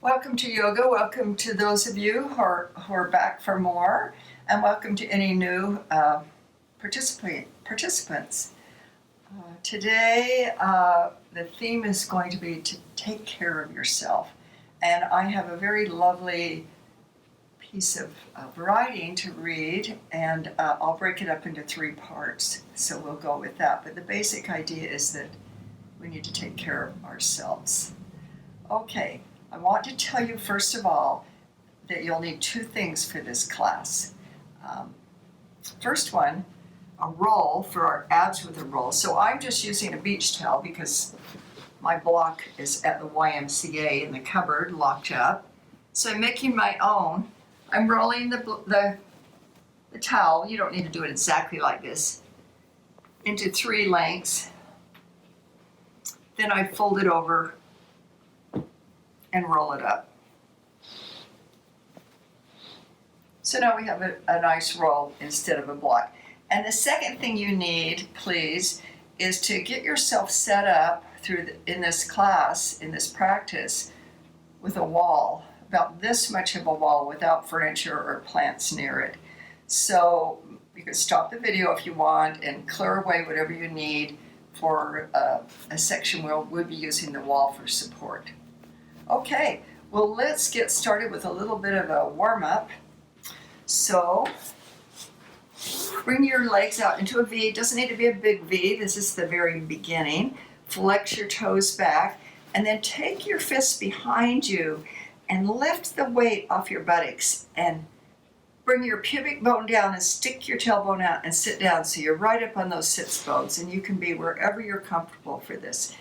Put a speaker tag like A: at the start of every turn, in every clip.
A: Welcome to yoga. Welcome to those of you who are back for more, and welcome to any new participants. Today, the theme is going to be to take care of yourself, and I have a very lovely piece of writing to read, and I'll break it up into 3 parts, so we'll go with that. But the basic idea is that we need to take care of ourselves. Okay. I want to tell you, first of all, that you'll need 2 things for this class. First one, a roll for our abs with a roll. So I'm just using a beach towel because my block is at the YMCA in the cupboard, locked up. So I'm making my own. I'm rolling the towel, you don't need to do it exactly like this, into 3 lengths. Then I fold it over and roll it up. So now we have a nice roll instead of a block. And the second thing you need, please, is to get yourself set up in this class, in this practice, with a wall, about this much of a wall without furniture or plants near it. So you can stop the video if you want and clear away whatever you need for a section where we'll be using the wall for support. Okay, well, let's get started with a little bit of a warm-up. So, bring your legs out into a V. It doesn't need to be a big V. This is the very beginning. Flex your toes back, and then take your fists behind you and lift the weight off your buttocks and bring your pubic bone down and stick your tailbone out and sit down so you're right up on those sits bones, and you can be wherever you're comfortable for this.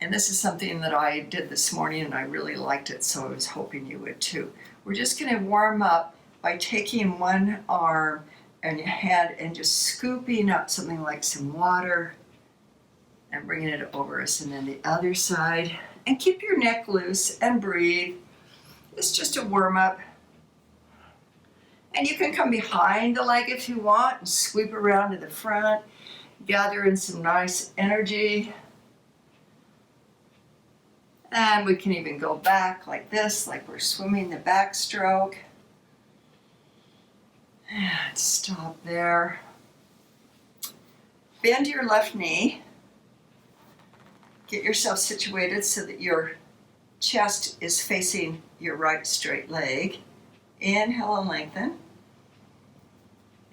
A: And this is something that I did this morning and I really liked it, so I was hoping you would too. We're just going to warm up by taking one arm and your hand and just scooping up something like some water and bringing it over us, and then the other side. And keep your neck loose and breathe. It's just a warm up. And you can come behind the leg if you want and sweep around to the front, gather in some nice energy. And we can even go back like this, like we're swimming the backstroke. And stop there. Bend your left knee. Get yourself situated so that your chest is facing your right straight leg. Inhale and lengthen.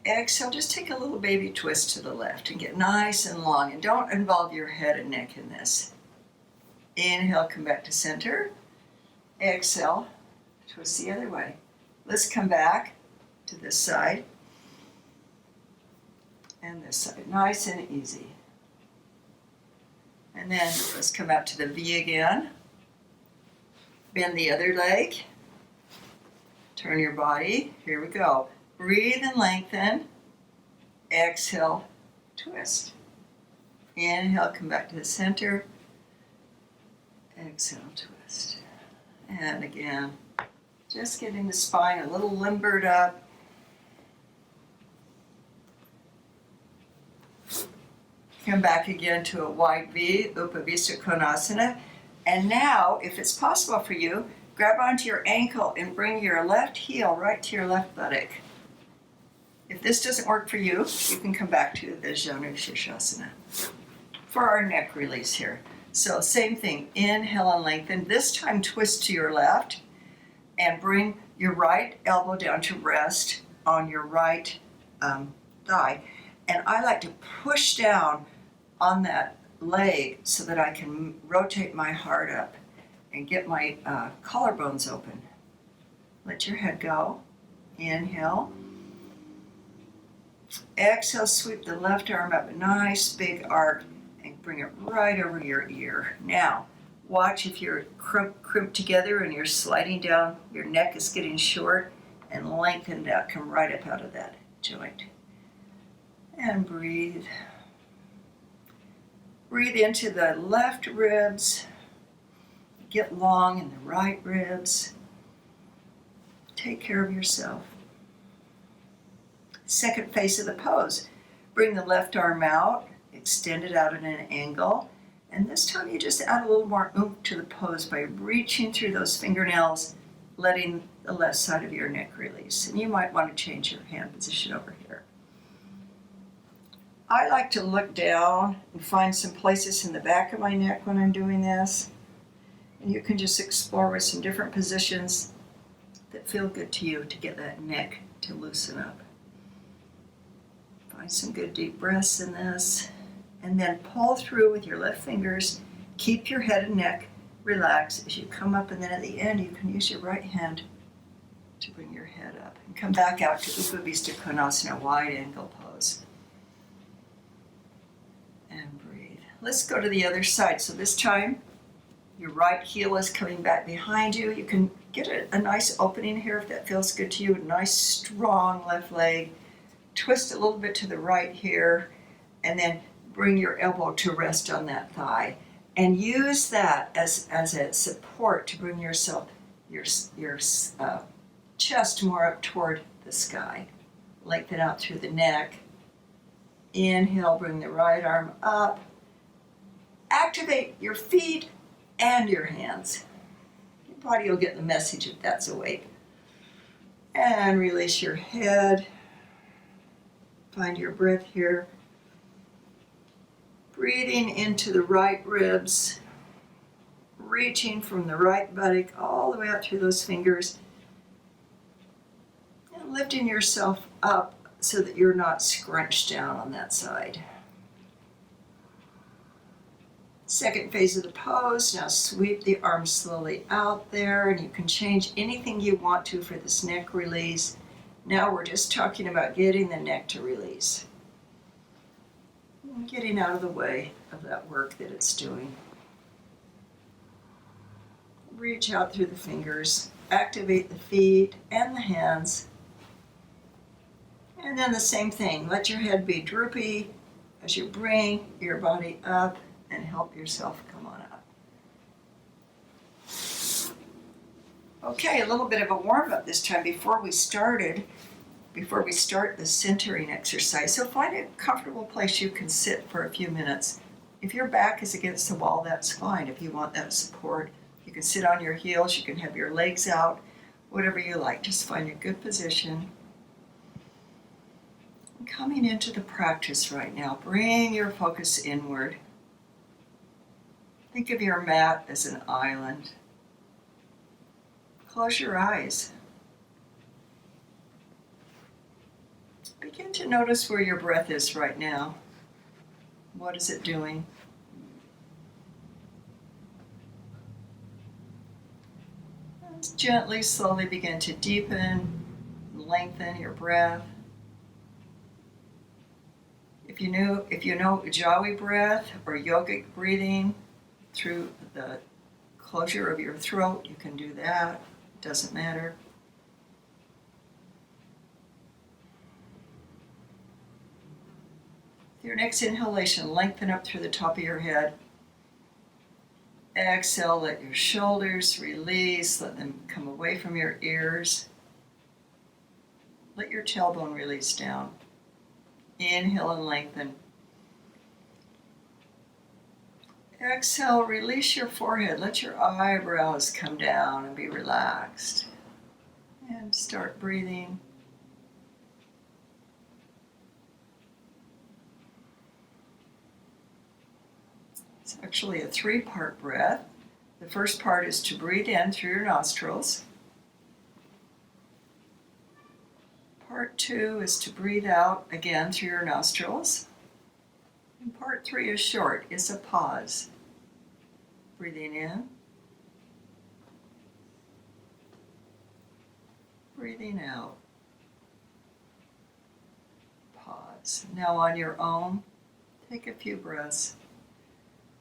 A: Exhale, just take a little baby twist to the left and get nice and long. And don't involve your head and neck in this. Inhale, come back to center. Exhale, twist the other way. Let's come back to this side and this side. Nice and easy. And then let's come out to the V again. Bend the other leg. Turn your body. Here we go. Breathe and lengthen. Exhale, twist. Inhale, come back to the center. Exhale, twist. And again, just getting the spine a little limbered up. Come back again to a wide V, Upavista Konasana. And now, if it's possible for you, grab onto your ankle and bring your left heel right to your left buttock. If this doesn't work for you, you can come back to the Janu Shirshasana for our neck release here. So same thing, inhale and lengthen. This time twist to your left and bring your right elbow down to rest on your right thigh. And I like to push down on that leg so that I can rotate my heart up and get my collarbones open. Let your head go. Inhale. Exhale, sweep the left arm up, a nice big arc. Bring it right over your ear. Now, watch if you're crimped together and you're sliding down, your neck is getting short, and lengthen out, come right up out of that joint. And breathe. Breathe into the left ribs. Get long in the right ribs. Take care of yourself. Second phase of the pose. Bring the left arm out. Extend it out at an angle And this time you just add a little more oomph to the pose by reaching through those fingernails, letting the left side of your neck release. And you might want to change your hand position over here. I like to look down and find some places in the back of my neck when I'm doing this. And you can just explore with some different positions that feel good to you to get that neck to loosen up. Find some good deep breaths in this. And then pull through with your left fingers. Keep your head and neck relaxed as you come up, and then at the end you can use your right hand to bring your head up. And come back out to Upavista Konasana, wide angle pose. And breathe. Let's go to the other side. So this time, your right heel is coming back behind you. You can get a nice opening here if that feels good to you. A nice strong left leg. Twist a little bit to the right here, and then bring your elbow to rest on that thigh. And use that as a support to bring your chest more up toward the sky. Lengthen out through the neck. Inhale, bring the right arm up. Activate your feet and your hands. Your body will get the message if that's awake. And release your head. Find your breath here. Breathing into the right ribs. Reaching from the right buttock all the way out through those fingers. And lifting yourself up so that you're not scrunched down on that side. Second phase of the pose, now sweep the arms slowly out there, and you can change anything you want to for this neck release. Now we're just talking about getting the neck to release. And getting out of the way of that work that it's doing. Reach out through the fingers, activate the feet and the hands. And then the same thing, let your head be droopy as you bring your body up and help yourself come on up. Okay, a little bit of a warm-up this time before we start the centering exercise. So find a comfortable place you can sit for a few minutes. If your back is against the wall, that's fine. If you want that support, you can sit on your heels, you can have your legs out, whatever you like. Just find a good position. And coming into the practice right now, bring your focus inward. Think of your mat as an island. Close your eyes. Begin to notice where your breath is right now. What is it doing? And gently, slowly begin to deepen, lengthen your breath. If you know Ujjayi breath or yogic breathing through the closure of your throat, you can do that. It doesn't matter. Your next inhalation, lengthen up through the top of your head. Exhale, let your shoulders release, let them come away from your ears. Let your tailbone release down. Inhale and lengthen. Exhale, release your forehead. Let your eyebrows come down and be relaxed. And start breathing. It's actually a 3-part breath. The first part is to breathe in through your nostrils. Part 2 is to breathe out again through your nostrils. And part 3 is short, it's a pause. Breathing in. Breathing out. Pause. Now on your own, take a few breaths.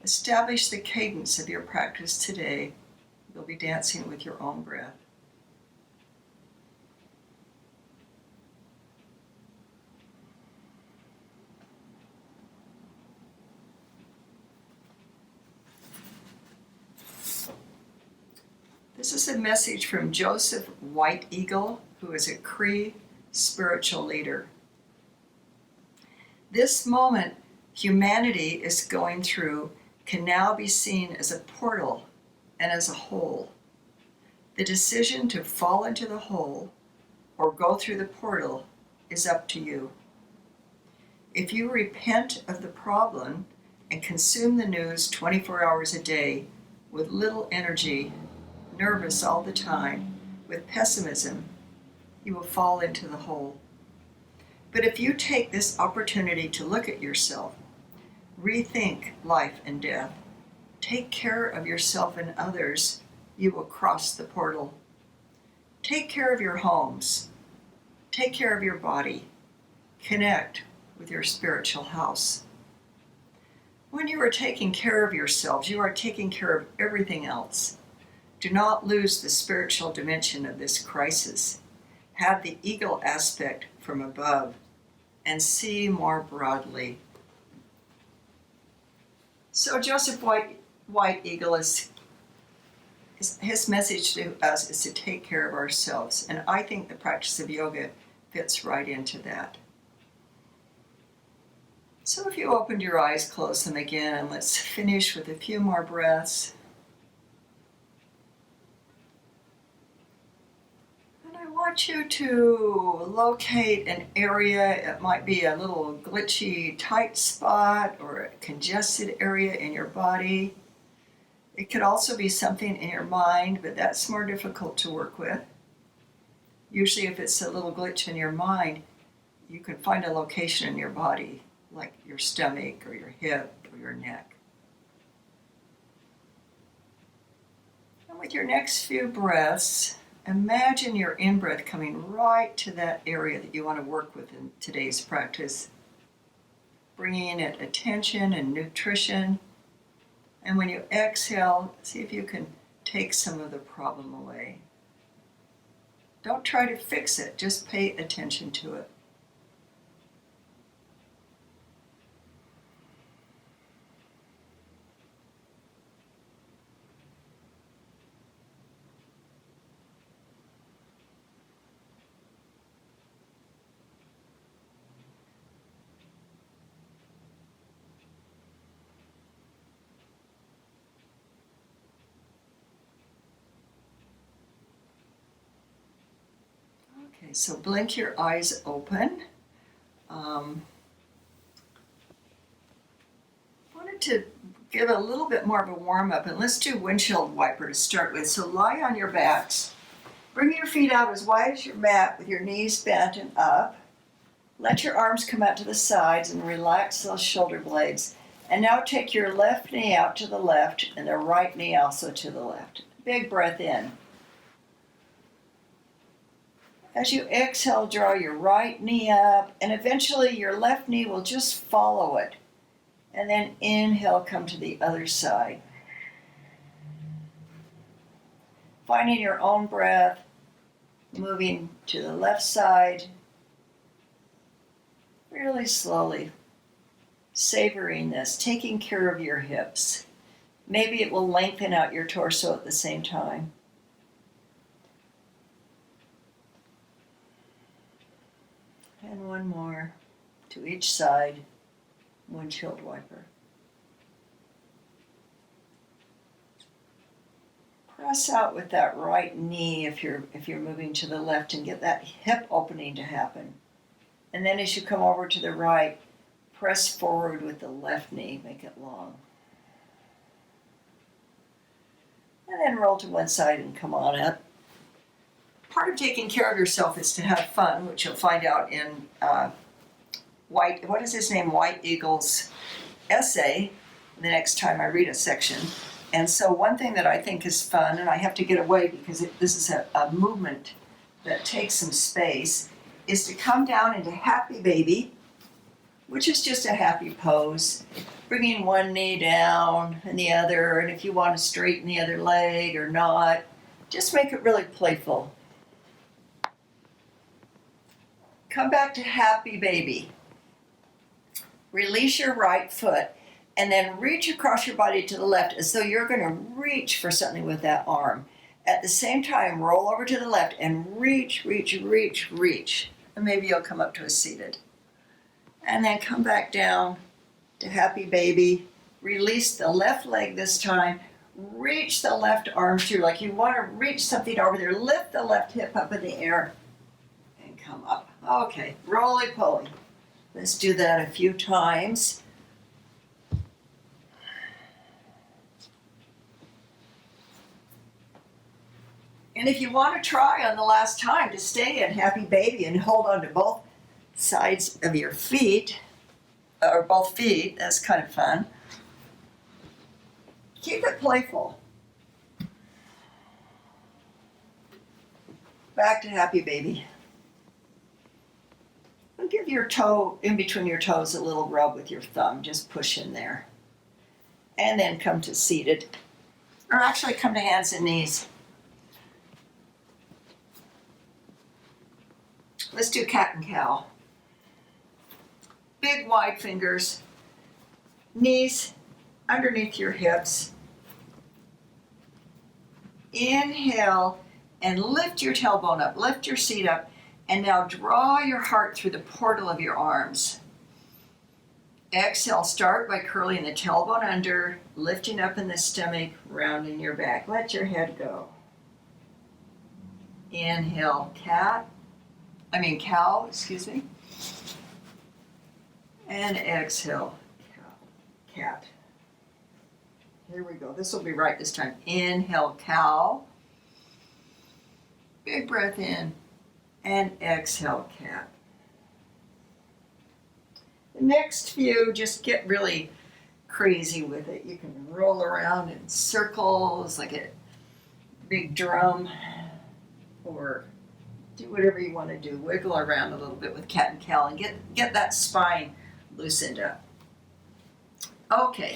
A: Establish the cadence of your practice today. You'll be dancing with your own breath. This is a message from Joseph White Eagle, who is a Cree spiritual leader. This moment, humanity is going through can now be seen as a portal and as a hole. The decision to fall into the hole or go through the portal is up to you. If you repent of the problem and consume the news 24 hours a day with little energy, nervous all the time, with pessimism, you will fall into the hole. But if you take this opportunity to look at yourself, rethink life and death, take care of yourself and others, you will cross the portal. Take care of your homes. Take care of your body. Connect with your spiritual house. When you are taking care of yourselves, you are taking care of everything else. Do not lose the spiritual dimension of this crisis. Have the eagle aspect from above and see more broadly. So Joseph White Eagle his message to us is to take care of ourselves. And I think the practice of yoga fits right into that. So if you opened your eyes, close them again, and let's finish with a few more breaths. And I want you to locate an area. It might be a little glitchy, tight spot or a congested area in your body. It could also be something in your mind, but that's more difficult to work with. Usually if it's a little glitch in your mind, you can find a location in your body, like your stomach or your hip or your neck. And with your next few breaths, imagine your in-breath coming right to that area that you want to work with in today's practice, bringing it attention and nutrition. And when you exhale, see if you can take some of the problem away. Don't try to fix it, just pay attention to it. Okay, so blink your eyes open. Wanted to give a little bit more of a warm-up, and let's do windshield wiper to start with. So lie on your backs. Bring your feet out as wide as your mat with your knees bent and up. Let your arms come out to the sides and relax those shoulder blades. And now take your left knee out to the left and the right knee also to the left. Big breath in. As you exhale, draw your right knee up, and eventually your left knee will just follow it. And then inhale, come to the other side. Finding your own breath, moving to the left side, really slowly, savoring this, taking care of your hips. Maybe it will lengthen out your torso at the same time. And one more to each side, windshield wiper. Press out with that right knee if you're moving to the left and get that hip opening to happen. And then as you come over to the right, press forward with the left knee, make it long. And then roll to one side and come on up. Part of taking care of yourself is to have fun, which you'll find out in White Eagle's essay the next time I read a section. And so one thing that I think is fun, and I have to get away because this is a movement that takes some space, is to come down into happy baby, which is just a happy pose, bringing one knee down and the other, and if you want to straighten the other leg or not, just make it really playful. Come back to happy baby. Release your right foot and then reach across your body to the left as though you're going to reach for something with that arm. At the same time, roll over to the left and reach. And maybe you'll come up to a seated. And then come back down to happy baby. Release the left leg this time. Reach the left arm through, like you want to reach something over there. Lift the left hip up in the air and come up. Okay, roly-poly. Let's do that a few times. And if you want to try on the last time to stay in happy baby and hold on to both sides of your feet, or both feet, that's kind of fun. Keep it playful. Back to happy baby. And give your toe in between your toes a little rub with your thumb. Just push in there. And then come to seated. Or actually come to hands and knees. Let's do cat and cow. Big wide fingers. Knees underneath your hips. Inhale and lift your tailbone up, lift your seat up, and now draw your heart through the portal of your arms. Exhale, start by curling the tailbone under, lifting up in the stomach, rounding your back. Let your head go. Inhale, cow, and exhale, cat. Here we go. This will be right this time. Inhale, cow. Big breath in. And exhale, cat. The next few, just get really crazy with it. You can roll around in circles like a big drum, or do whatever you want to do. Wiggle around a little bit with cat and cow and get that spine loosened up. Okay.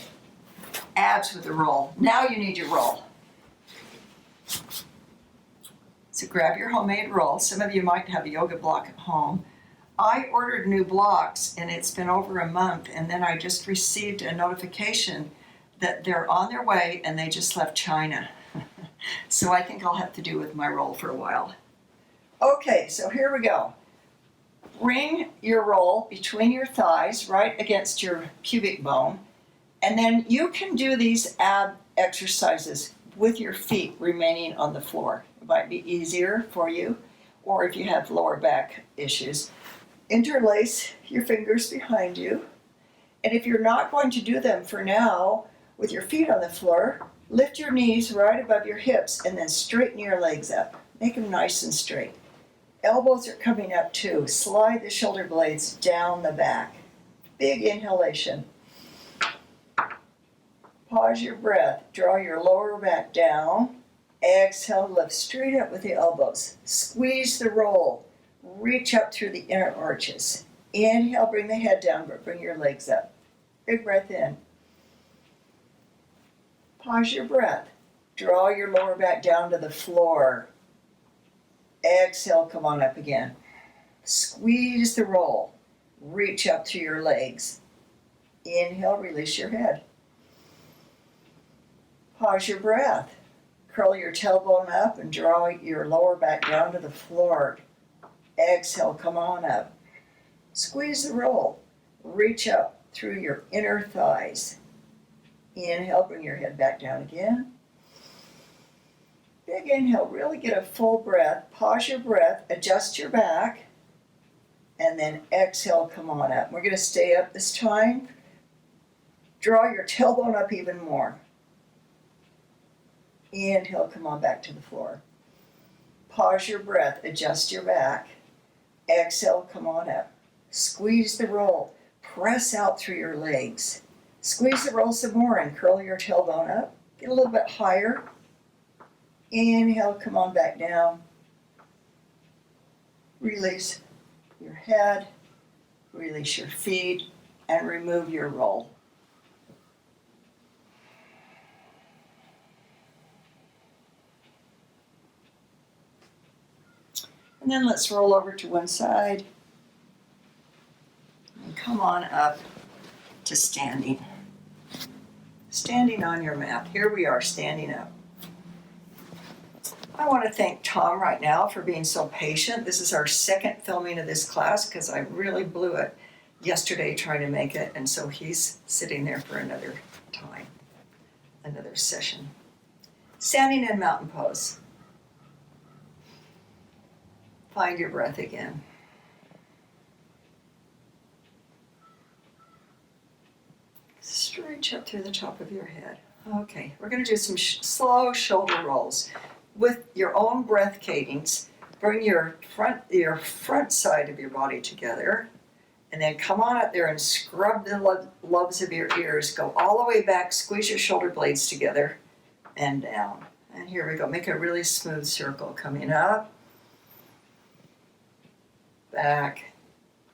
A: Abs with a roll. Now you need your roll. So grab your homemade roll. Some of you might have a yoga block at home. I ordered new blocks and it's been over a month, and then I just received a notification that they're on their way and they just left China. So I think I'll have to do with my roll for a while. Okay, so here we go. Bring your roll between your thighs, right against your pubic bone. And then you can do these ab exercises with your feet remaining on the floor. It might be easier for you, or if you have lower back issues. Interlace your fingers behind you. And if you're not going to do them for now with your feet on the floor, lift your knees right above your hips and then straighten your legs up. Make them nice and straight. Elbows are coming up too. Slide the shoulder blades down the back. Big inhalation. Pause your breath. Draw your lower back down. Exhale, lift straight up with the elbows. Squeeze the roll. Reach up through the inner arches. Inhale, bring the head down, but bring your legs up. Big breath in. Pause your breath. Draw your lower back down to the floor. Exhale, come on up again. Squeeze the roll. Reach up through your legs. Inhale, release your head. Pause your breath. Curl your tailbone up and draw your lower back down to the floor. Exhale, come on up. Squeeze the roll. Reach up through your inner thighs. Inhale, bring your head back down again. Big inhale, really get a full breath. Pause your breath, adjust your back, and then exhale, come on up. We're going to stay up this time. Draw your tailbone up even more. Inhale, come on back to the floor. Pause your breath, adjust your back. Exhale, come on up. Squeeze the roll. Press out through your legs. Squeeze the roll some more and curl your tailbone up. Get a little bit higher. Inhale, come on back down. Release your head. Release your feet and remove your roll. And then let's roll over to one side and come on up to standing. Standing on your mat. Here we are, standing up. I want to thank Tom right now for being so patient. This is our second filming of this class because I really blew it yesterday trying to make it, and so he's sitting there for another another session. Standing in mountain pose. Find your breath again. Stretch up through the top of your head. Okay, we're going to do some slow shoulder rolls. With your own breath cadence, bring your front side of your body together, and then come on up there and scrub the lobes of your ears. Go all the way back, squeeze your shoulder blades together, and down. And here we go. Make a really smooth circle coming up, back,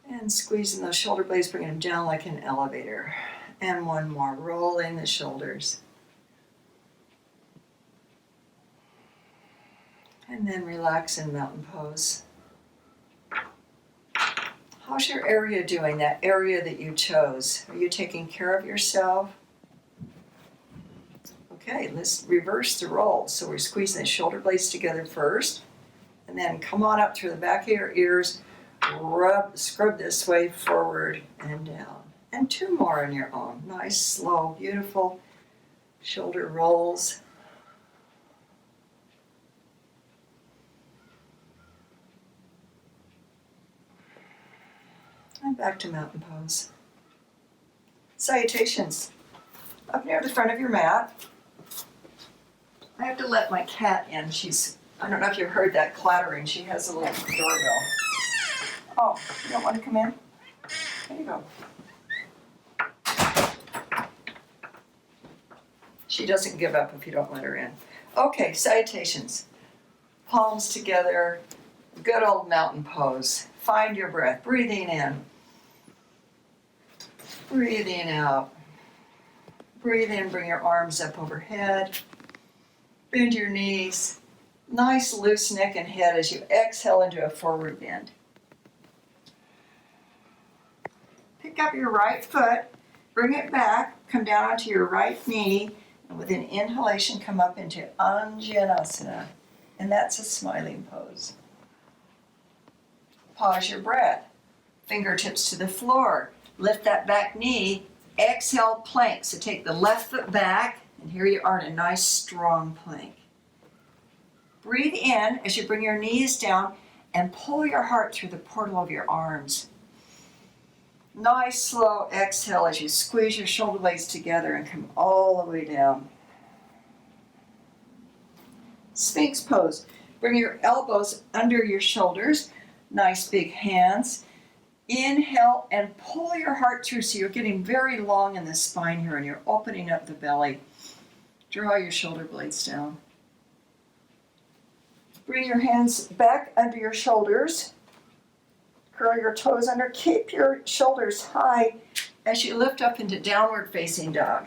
A: and squeezing those shoulder blades, bringing them down like an elevator. And one more, rolling the shoulders. And then relax in mountain pose. How's your area doing, that area that you chose? Are you taking care of yourself? Okay, let's reverse the roll. So we're squeezing the shoulder blades together first, and then come on up through the back of your ears, scrub this way, forward and down. And two more on your own. Nice, slow, beautiful shoulder rolls. And back to mountain pose. Salutations. Up near the front of your mat. I have to let my cat in. I don't know if you heard that clattering. She has a little doorbell. Oh, you don't want to come in? There you go. She doesn't give up if you don't let her in. Okay, salutations. Palms together. Good old mountain pose. Find your breath. Breathing in. Breathing out. Breathe in, bring your arms up overhead. Bend your knees. Nice loose neck and head as you exhale into a forward bend. Pick up your right foot, bring it back, come down onto your right knee, and with an inhalation come up into Anjaneyasana. And that's a smiling pose. Pause your breath. Fingertips to the floor. Lift that back knee. Exhale, plank. So take the left foot back, and here you are in a nice strong plank. Breathe in as you bring your knees down and pull your heart through the portal of your arms. Nice slow exhale as you squeeze your shoulder blades together and come all the way down. Sphinx pose. Bring your elbows under your shoulders. Nice big hands. Inhale and pull your heart through so you're getting very long in the spine here and you're opening up the belly. Draw your shoulder blades down. Bring your hands back under your shoulders. Curl your toes under. Keep your shoulders high as you lift up into downward facing dog.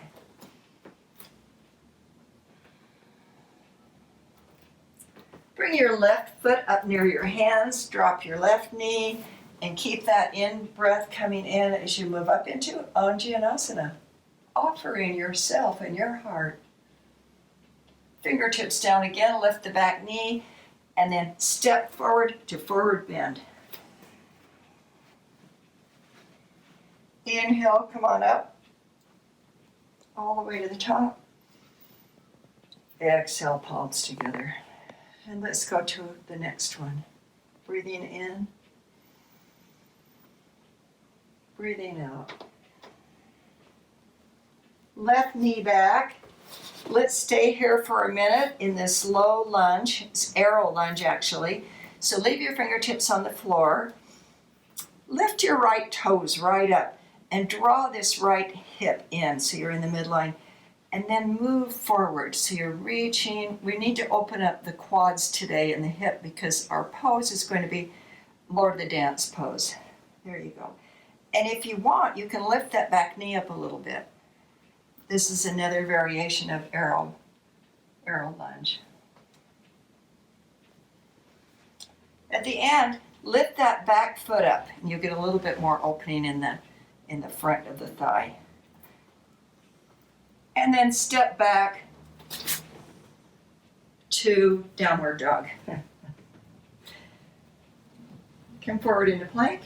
A: Bring your left foot up near your hands. Drop your left knee. And keep that in-breath coming in as you move up into Anjaneyasana, offering yourself and your heart. Fingertips down again, lift the back knee, and then step forward to forward bend. Inhale, come on up, all the way to the top. Exhale, palms together. And let's go to the next one. Breathing in. Breathing out. Left knee back. Let's stay here for a minute in this low lunge. It's arrow lunge actually. So leave your fingertips on the floor. Lift your right toes right up and draw this right hip in so you're in the midline. And then move forward so you're reaching. We need to open up the quads today and the hip because our pose is going to be Lord of the Dance pose. There you go. And if you want, you can lift that back knee up a little bit. This is another variation of arrow lunge. At the end, lift that back foot up, and you'll get a little bit more opening in the front of the thigh. And then step back to downward dog. Come forward into plank.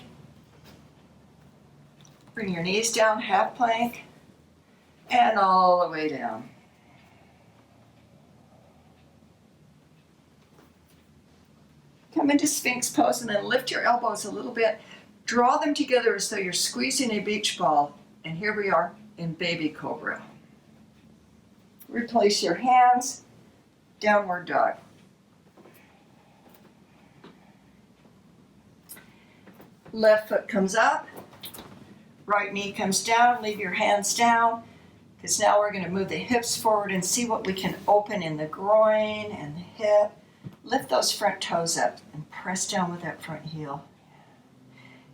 A: Bring your knees down, half plank, and all the way down. Come into Sphinx pose and then lift your elbows a little bit. Draw them together as though you're squeezing a beach ball. And here we are in baby cobra. Replace your hands, downward dog. Left foot comes up, right knee comes down, leave your hands down, because now we're going to move the hips forward and see what we can open in the groin and the hip. Lift those front toes up and press down with that front heel.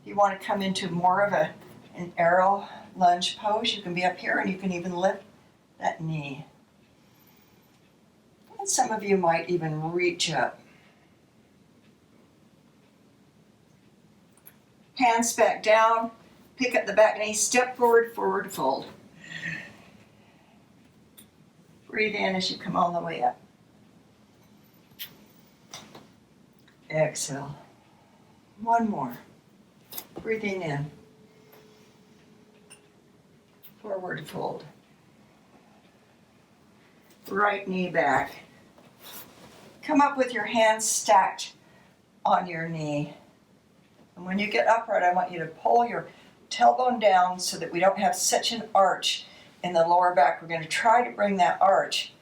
A: You want to come into more of an arrow lunge pose. You can be up here and you can even lift that knee. And some of you might even reach up. Hands back down, pick up the back knee, step forward, forward fold. Breathe in as you come all the way up. Exhale. One more. Breathing in. Forward fold. Right knee back. Come up with your hands stacked on your knee. And when you get upright, I want you to pull your tailbone down so that we don't have such an arch in the lower back. We're going to try to bring that arch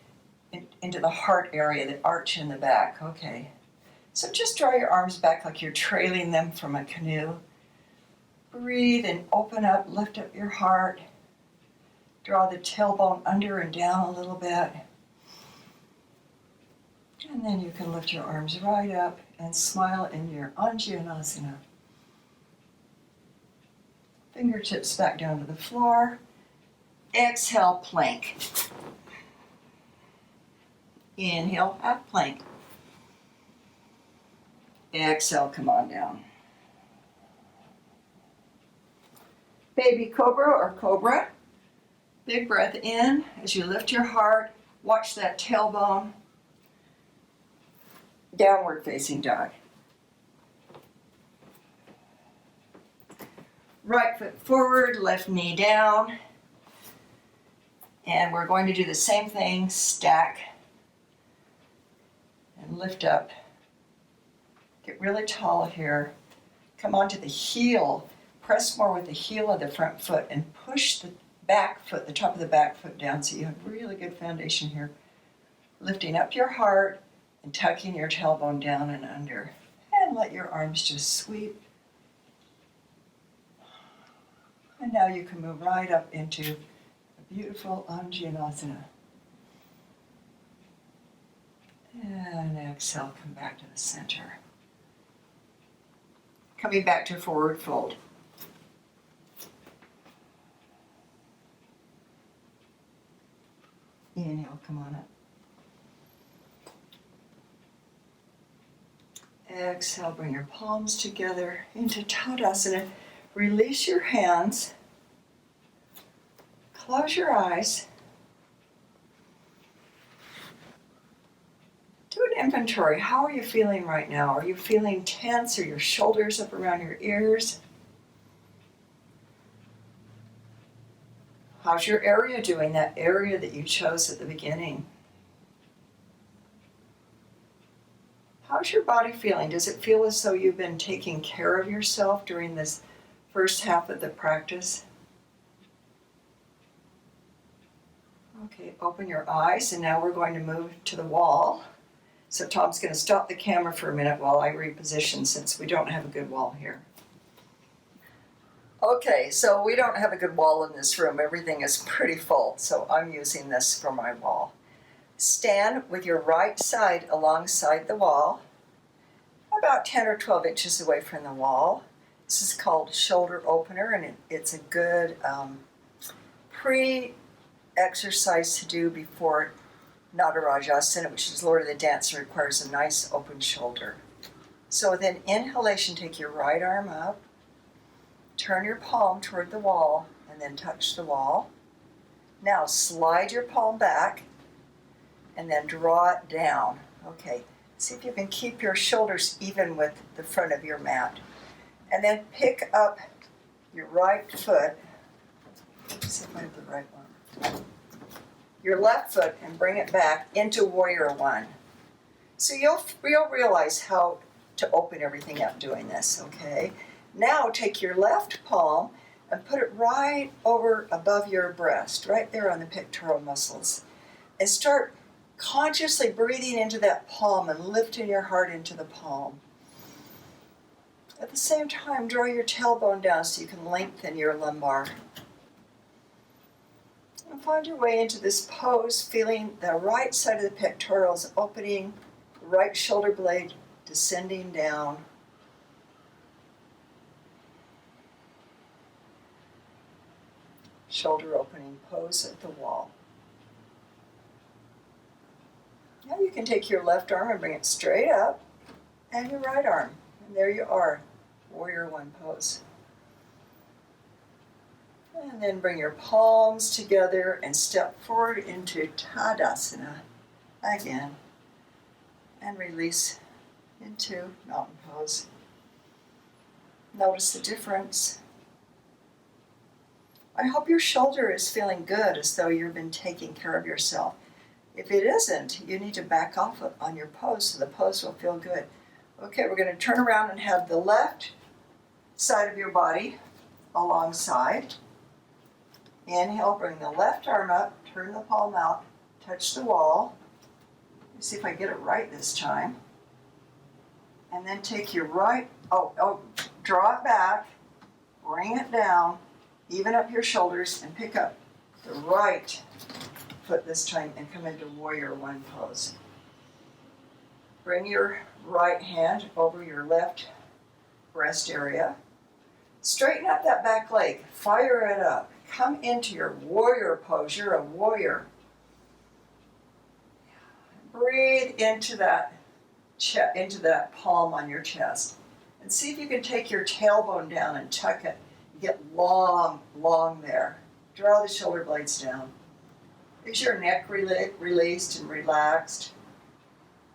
A: into the heart area, the arch in the back. Okay. So just draw your arms back like you're trailing them from a canoe. Breathe and open up, lift up your heart. Draw the tailbone under and down a little bit. And then you can lift your arms right up and smile in your Anjaneyasana. Fingertips back down to the floor. Exhale, plank. Inhale, half plank. Exhale, come on down. Baby cobra or cobra. Big breath in as you lift your heart. Watch that tailbone. Downward facing dog. Right foot forward, left knee down. And we're going to do the same thing, stack and lift up. Get really tall here. Come onto the heel. Press more with the heel of the front foot and push the back foot, the top of the back foot down so you have really good foundation here. Lifting up your heart and tucking your tailbone down and under. And let your arms just sweep. And now you can move right up into a beautiful Anjaneyasana. And exhale, come back to the center. Coming back to forward fold. Inhale, come on up. Exhale, bring your palms together into Tadasana. Release your hands. Close your eyes. Do an inventory. How are you feeling right now? Are you feeling tense? Are your shoulders up around your ears? How's your area doing, that area that you chose at the beginning? How's your body feeling? Does it feel as though you've been taking care of yourself during this first half of the practice? Okay, open your eyes, and now we're going to move to the wall. So Tom's going to stop the camera for a minute while I reposition since we don't have a good wall here. Okay, so we don't have a good wall in this room. Everything is pretty full, so I'm using this for my wall. Stand with your right side alongside the wall, about 10 or 12 inches away from the wall. This is called shoulder opener, and it's a good pre-exercise to do before Natarajasana, which is Lord of the Dance, and requires a nice open shoulder. So with an inhalation, take your right arm up, turn your palm toward the wall, and then touch the wall. Now slide your palm back, and then draw it down. Okay, see if you can keep your shoulders even with the front of your mat. And then pick up your right foot. Let's see if I have the right one. Your left foot and bring it back into warrior one. So you'll realize how to open everything up doing this, okay? Now take your left palm and put it right over above your breast, right there on the pectoral muscles. And start consciously breathing into that palm and lifting your heart into the palm. At the same time, draw your tailbone down so you can lengthen your lumbar. And find your way into this pose, feeling the right side of the pectorals opening, the right shoulder blade descending down. Shoulder opening pose at the wall. Now you can take your left arm and bring it straight up, and your right arm. And there you are, Warrior One pose. And then bring your palms together and step forward into Tadasana again. And release into mountain pose. Notice the difference. I hope your shoulder is feeling good, as though you've been taking care of yourself. If it isn't, you need to back off on your pose so the pose will feel good. Okay, we're going to turn around and have the left side of your body alongside. Inhale, bring the left arm up, turn the palm out, touch the wall. Let's see if I get it right this time. And then take your right, draw it back, bring it down, even up your shoulders, and pick up the right foot this time and come into Warrior One pose. Bring your right hand over your left breast area. Straighten up that back leg, fire it up. Come into your warrior pose. You're a warrior. Breathe into that palm on your chest. And see if you can take your tailbone down and tuck it. Get long, long there. Draw the shoulder blades down. Is your neck released and relaxed?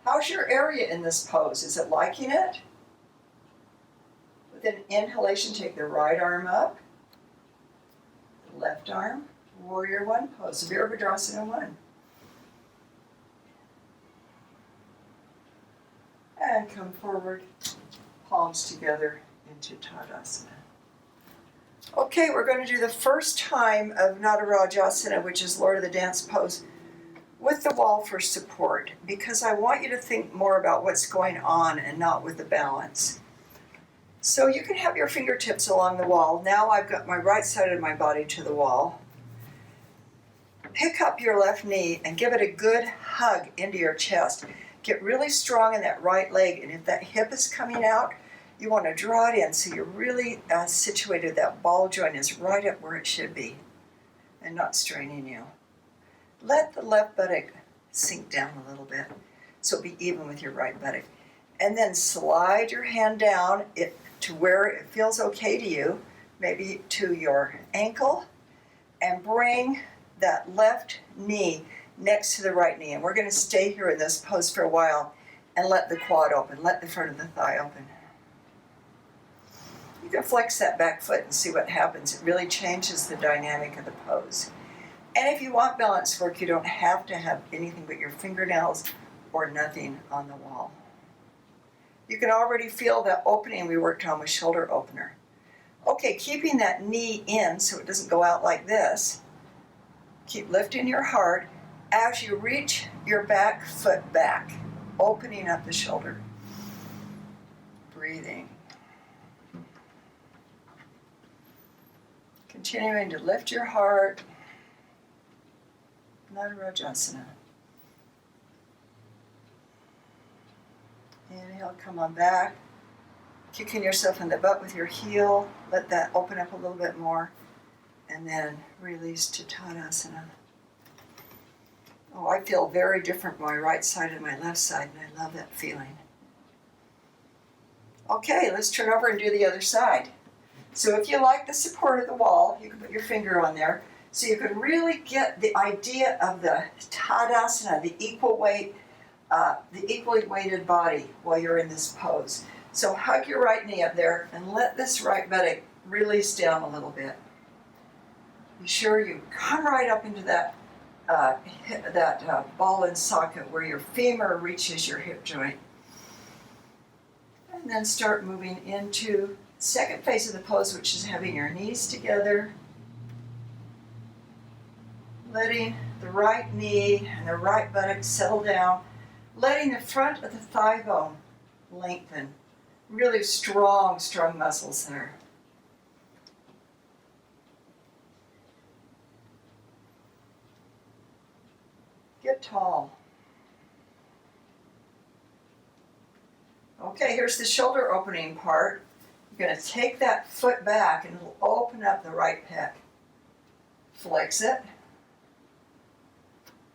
A: How's your area in this pose? Is it liking it? With an inhalation, take the right arm up. The left arm, Warrior One pose, Virabhadrasana 1. And come forward, palms together into Tadasana. Okay, we're going to do the first time of Natarajasana, which is Lord of the Dance pose, with the wall for support, because I want you to think more about what's going on and not with the balance. So you can have your fingertips along the wall. Now I've got my right side of my body to the wall. Pick up your left knee and give it a good hug into your chest. Get really strong in that right leg, and if that hip is coming out, you want to draw it in so you're really situated. That ball joint is right up where it should be and not straining you. Let the left buttock sink down a little bit so be even with your right buttock. And then slide your hand down to where it feels okay to you, maybe to your ankle, and bring that left knee next to the right knee. And we're going to stay here in this pose for a while and let the quad open, let the front of the thigh open. You can flex that back foot and see what happens. It really changes the dynamic of the pose. And if you want balance work, you don't have to have anything but your fingernails or nothing on the wall. You can already feel that opening we worked on with shoulder opener. Okay, keeping that knee in so it doesn't go out like this. Keep lifting your heart as you reach your back foot back, opening up the shoulder. Breathing. Continuing to lift your heart. Natarajasana. Inhale, come on back. Kicking yourself in the butt with your heel. Let that open up a little bit more. And then release to Tadasana. Oh, I feel very different my right side and my left side, and I love that feeling. Okay, let's turn over and do the other side. So if you like the support of the wall, you can put your finger on there so you can really get the idea of the Tadasana, the equally weighted body while you're in this pose. So hug your right knee up there and let this right buttock release down a little bit. Be sure you come right up into that ball and socket where your femur reaches your hip joint. And And then start moving into the second phase of the pose, which is having your knees together. Letting the right knee and the right buttock settle down. Letting the front of the thigh bone lengthen. Really strong, strong muscles there. Get tall. Okay, here's the shoulder opening part. You're going to take that foot back and it'll open up the right pec. Flex it.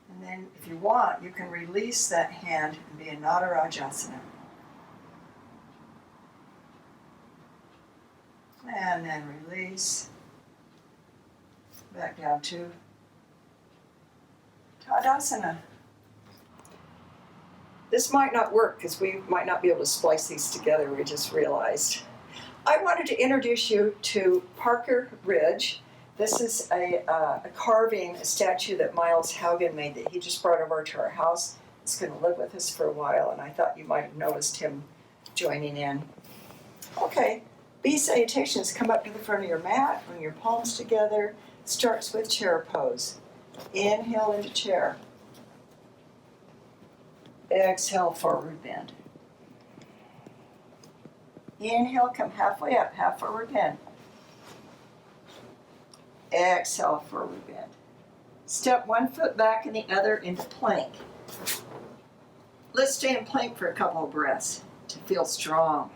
A: And then if you want, you can release that hand and be in Nadarajasana. And then release. Back down to Tadasana. This might not work because we might not be able to splice these together, we just realized. I wanted to introduce you to Parker Ridge. This is a carving, a statue that Myles Hougen made that he just brought over to our house. He's going to live with us for a while, and I thought you might have noticed him joining in. Okay, B salutations. Come up to the front of your mat, bring your palms together. Starts with chair pose. Inhale into chair. Exhale, forward bend. Inhale, come halfway up, half forward bend. Exhale, forward bend. Step one foot back and the other into plank. Let's stay in plank for a couple of breaths to feel strong.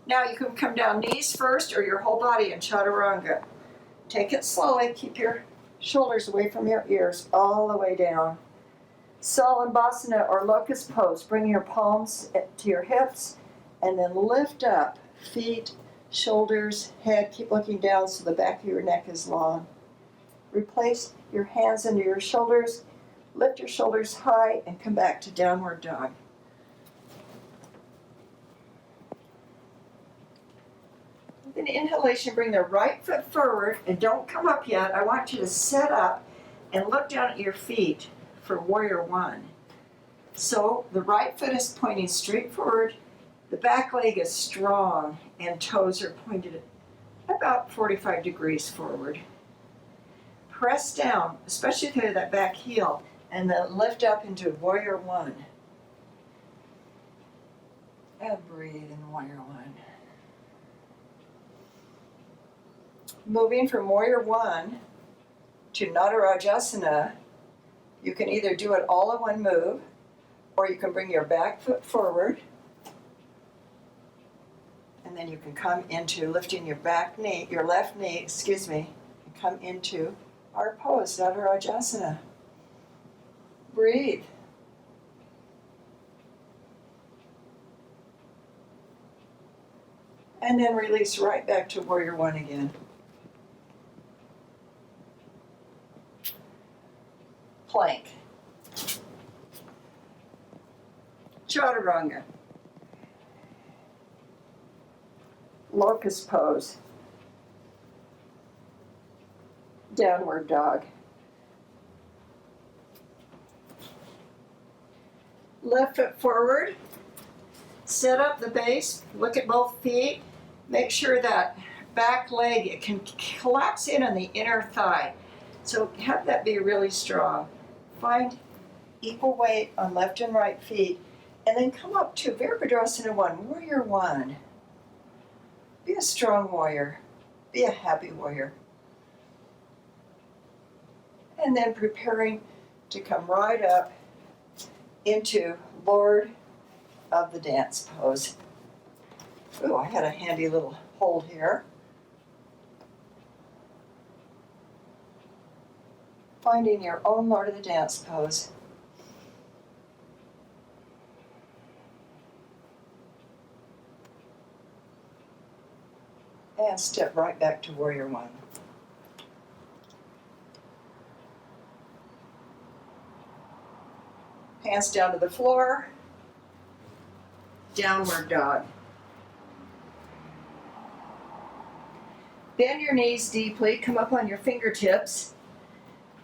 A: Now you can come down knees first or your whole body in Chaturanga. Take it slowly, keep your shoulders away from your ears all the way down. Salambhasana or locust pose. Bring your palms to your hips and then lift up. Feet, shoulders, head. Keep looking down so the back of your neck is long. Replace your hands under your shoulders. Lift your shoulders high and come back to downward dog. With an inhalation, bring the right foot forward and don't come up yet. I want you to set up and look down at your feet for warrior one. So the right foot is pointing straight forward, the back leg is strong, and toes are pointed about 45 degrees forward. Press down, especially through that back heel, and then lift up into warrior one. And breathe in warrior one. Moving from warrior one to Nadarajasana, you can either do it all in one move, or you can bring your back foot forward, and then you can come into lifting your left knee, and come into our pose, Nadarajasana. Breathe. And then release right back to warrior one again. Plank. Chaturanga. Locust pose. Downward dog. Left foot forward. Set up the base. Look at both feet. Make sure that back leg, it can collapse in on the inner thigh. So have that be really strong. Find equal weight on left and right feet, and then come up to Virabhadrasana 1, warrior one. Be a strong warrior. Be a happy warrior. And then preparing to come right up into Lord of the Dance pose. Ooh, I had a handy little hold here. Finding your own Lord of the Dance pose. And step right back to warrior one. Hands down to the floor. Downward dog. Bend your knees deeply, come up on your fingertips,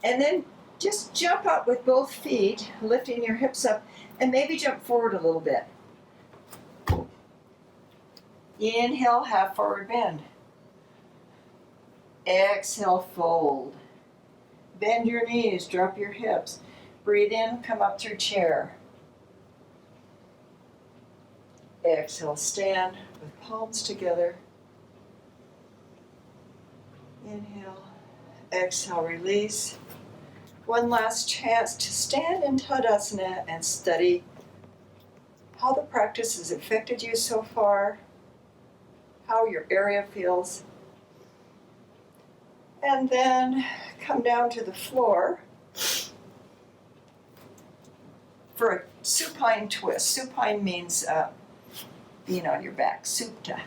A: and then just jump up with both feet, lifting your hips up, And maybe jump forward a little bit. Inhale, half forward bend. Exhale, fold. Bend your knees, drop your hips. Breathe in, come up through chair. Exhale, stand with palms together. Inhale, exhale, release. One last chance to stand in Tadasana and study how the practice has affected you so far, how your area feels. And then come down to the floor for a supine twist. Supine means being on your back, supta.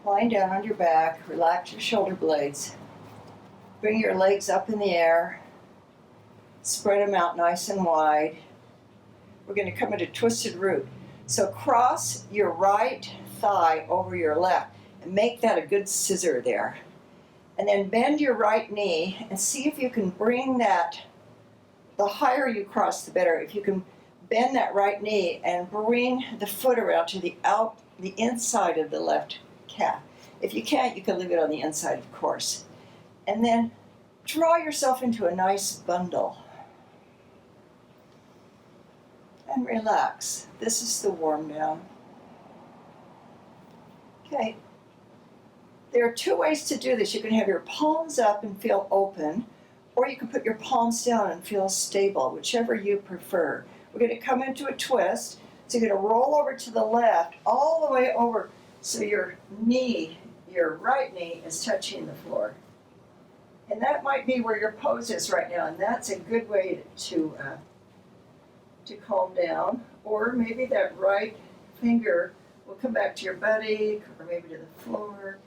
A: Lying down on your back, relax your shoulder blades. Bring your legs up in the air. Spread them out nice and wide. We're going to come into twisted root. So cross your right thigh over your left and make that a good scissor there. And then bend your right knee and see if you can bring that, the higher you cross the better, if you can bend that right knee and bring the foot around to the inside of the left calf. If you can't, you can leave it on the inside, of course. And then draw yourself into a nice bundle. And relax. This is the warm down. Okay. There are two ways to do this. You can have your palms up and feel open, or you can put your palms down and feel stable, whichever you prefer. We're going to come into a twist. So you're going to roll over to the left, all the way over, so your knee, your right knee, is touching the floor. And that might be where your pose is right now, and that's a good way to calm down. Or maybe that right finger will come back to your buddy, or maybe to the floor.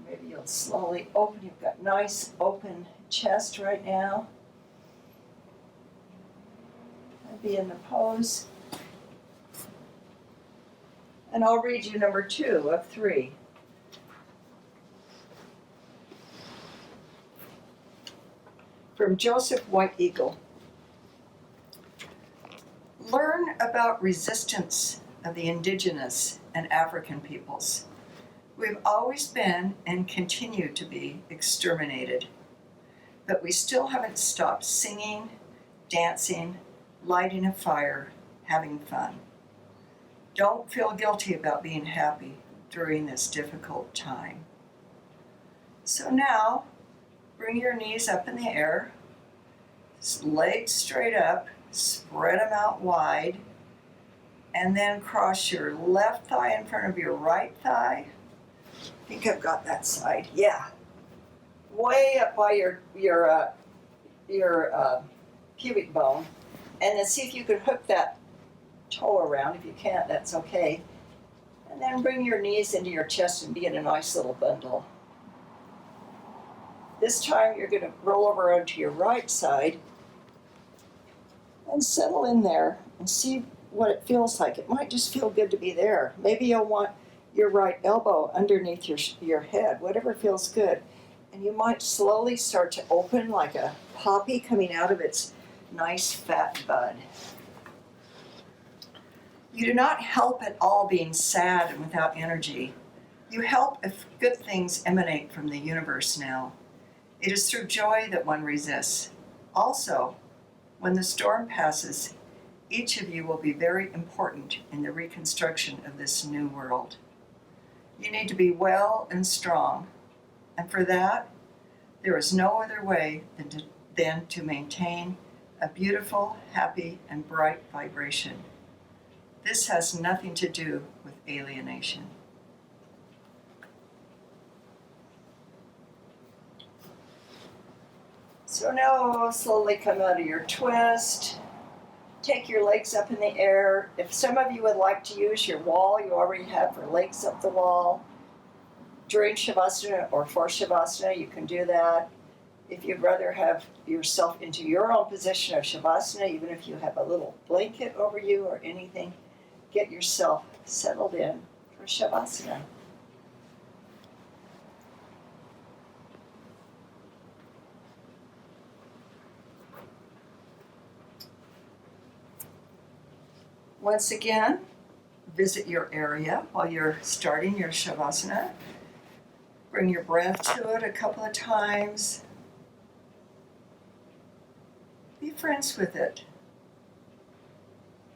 A: Maybe you'll slowly open. You've got nice open chest right now. And be in the pose. And I'll read you number 2 of 3. From Joseph White Eagle. Learn about resistance of the indigenous and African peoples. We've always been and continue to be exterminated, but we still haven't stopped singing, dancing, lighting a fire, having fun. Don't feel guilty about being happy during this difficult time. So now, bring your knees up in the air, legs straight up, spread them out wide, and then cross your left thigh in front of your right thigh. I think I've got that side. Yeah. Way up by your pubic bone. And then see if you can hook that toe around. If you can't, that's okay. And then bring your knees into your chest and be in a nice little bundle. This time you're going to roll over onto your right side and settle in there and see what it feels like. It might just feel good to be there. Maybe you'll want your right elbow underneath your head, whatever feels good. And you might slowly start to open like a poppy coming out of its nice fat bud. You do not help at all being sad and without energy. You help if good things emanate from the universe now. It is through joy that one resists. Also, when the storm passes, each of you will be very important in the reconstruction of this new world. You need to be well and strong, and for that, there is no other way than to maintain a beautiful, happy, and bright vibration. This has nothing to do with alienation. So now slowly come out of your twist. Take your legs up in the air. If some of you would like to use your wall you already have for legs up the wall during Shavasana or for Shavasana, you can do that. If you'd rather have yourself into your own position of Shavasana, even if you have a little blanket over you or anything, get yourself settled in for Shavasana. Once again, visit your area while you're starting your Shavasana. Bring your breath to it a couple of times. Be friends with it.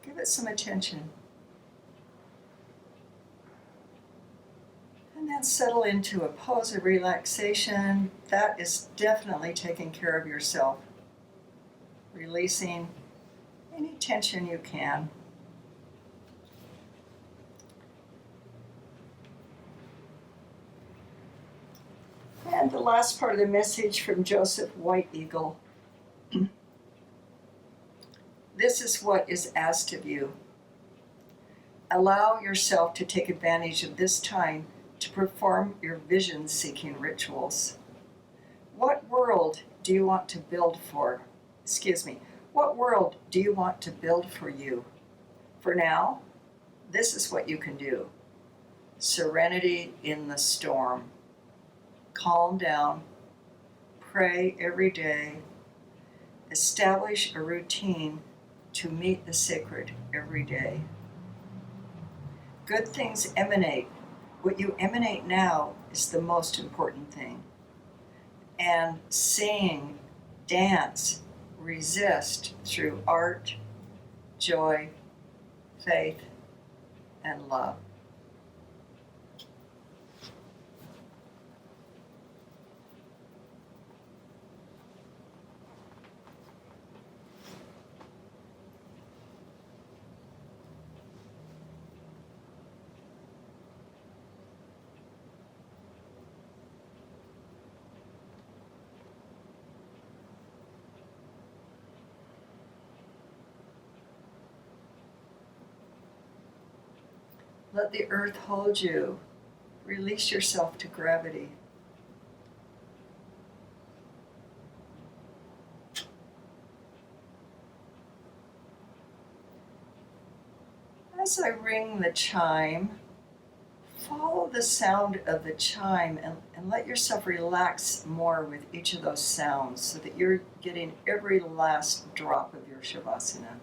A: Give it some attention. And then settle into a pose of relaxation. That is definitely taking care of yourself. Releasing any tension you can. And the last part of the message from Joseph White Eagle. This is what is asked of you. Allow yourself to take advantage of this time to perform your vision-seeking rituals. What world do you want to build for? What world do you want to build for you? For now, this is what you can do. Serenity in the storm. Calm down. Pray every day. Establish a routine to meet the sacred every day. Good things emanate. What you emanate now is the most important thing. And sing, dance, resist through art, joy, faith, and love. Let the earth hold you. Release yourself to gravity. As I ring the chime, follow the sound of the chime and let yourself relax more with each of those sounds so that you're getting every last drop of your Shavasana.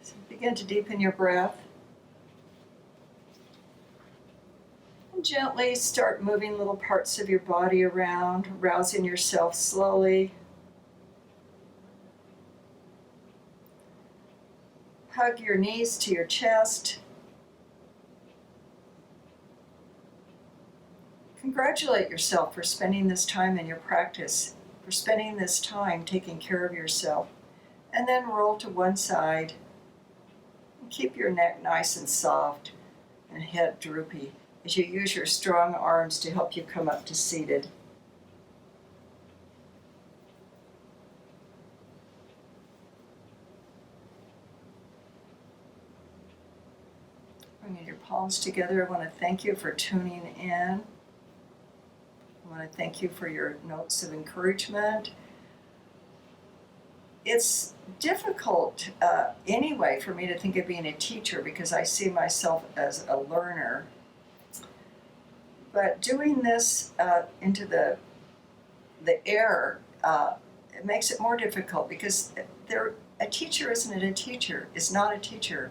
A: So begin to deepen your breath. And gently start moving little parts of your body around, rousing yourself slowly. Hug your knees to your chest. Congratulate yourself for spending this time in your practice, for spending this time taking care of yourself. And then roll to one side. And keep your neck nice and soft and head droopy as you use your strong arms to help you come up to seated. Bringing your palms together, I want to thank you for tuning in. I want to thank you for your notes of encouragement. It's difficult anyway for me to think of being a teacher because I see myself as a learner. But doing this into the air, it makes it more difficult because a teacher isn't a teacher, is not a teacher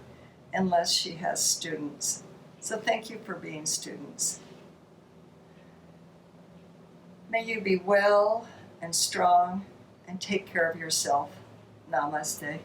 A: unless she has students. So thank you for being students. May you be well and strong and take care of yourself. Namaste.